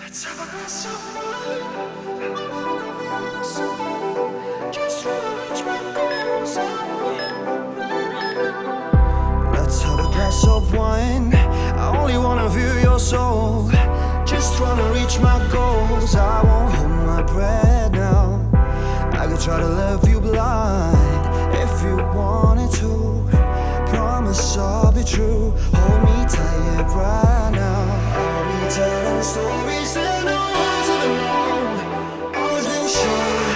Let's have a glass of wine. Just wanna reach my goals. Let's have a glass of wine. I only wanna view your soul. Just wanna reach my goals. I won't hold my breath now. I could try to love you blind if you wanted to. Promise I'll be true. Hold me tight right now. I'll be telling stories that no one's ever known. Always been sure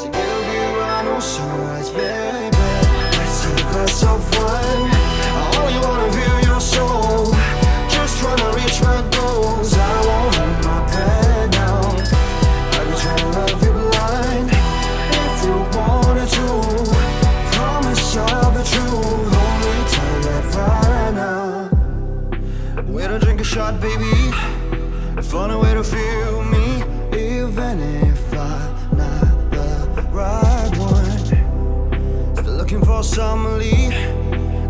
to give you I know sunrise, baby. Let's have a glass of wine. I only wanna view your soul. Just wanna reach my goals. I won't hold my breath now. I could try to love you blind if you wanted to. Promise I'll be true. Hold me tight right now. We're to drink a shot, baby. Find a way to feel me, even if I'm not the right one. Still looking for somebody.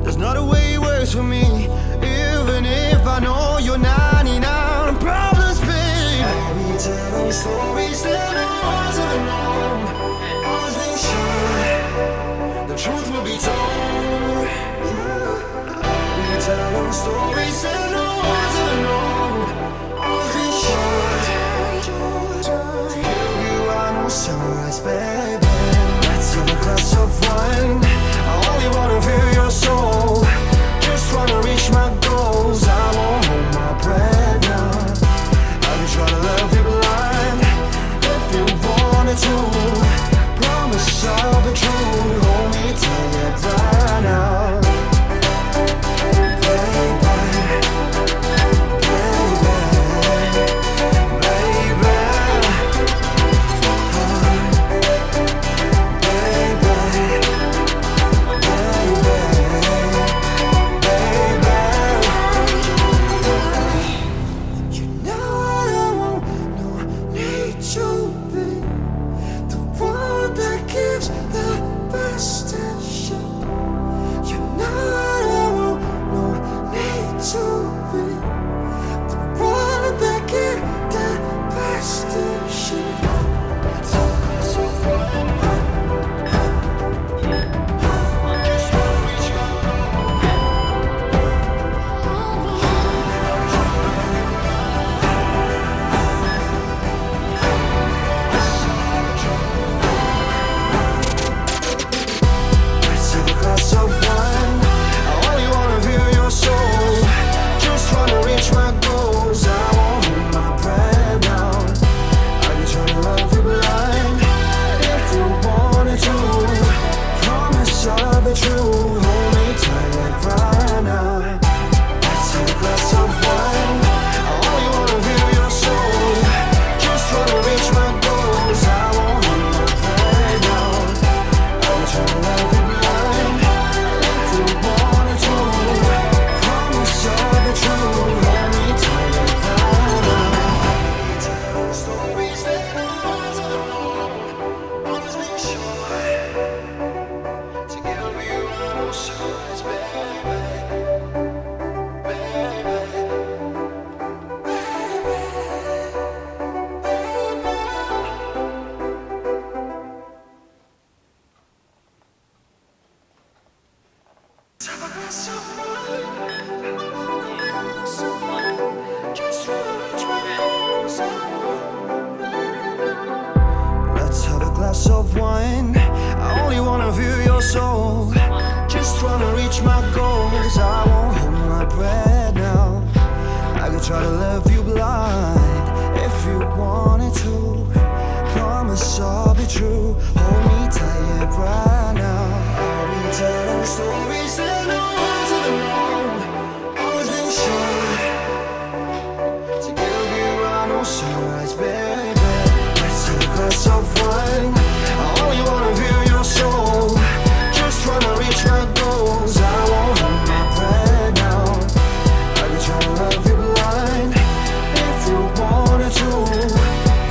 There's not a way it works for me, even if I know you're 99 problems, babe. I'll be telling stories that no one's ever known. Always been sure the truth will be told. I'll be telling stories that no one's ever known. Always been sure to give you I know sunrise, baby. Let's have a glass of wine. I only wanna feel your soul. Just wanna reach my goals. I won't hold my breath now. I can try to love you blind if you wanted to. Promise I'll be true. Hold me tight right now. Let's have a glass of wine. I only wanna view your soul. Just wanna reach my goals. I won't hold my breath now. I could try to love you blind if you wanted to. Promise I'll be true. Hold me tight right now. I'll be telling stories that no one's ever known. Always been sure to give you I know sunrise, baby. Let's have a glass of wine. I only wanna view your soul. Just wanna reach my goals. I won't hold my breath now. I could try to love you blind if you wanted to.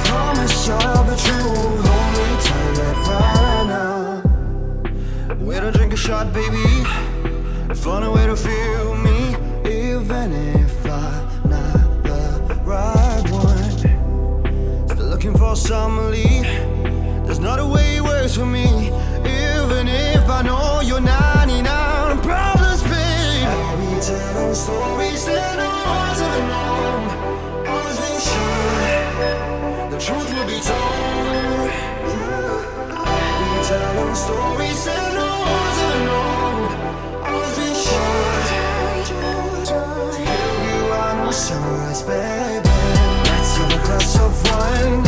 Promise I'll be true. Hold me tight right now. We're to drink a shot, baby. summerly. There's not a way it works for me, even if I know you're 99 problems, babe. I'll be telling stories that no one's ever known. Always been sure the truth will be told. I'll be telling stories that no one's ever known. Always been sure to give you I know sunrise, baby. Let's have a glass of wine.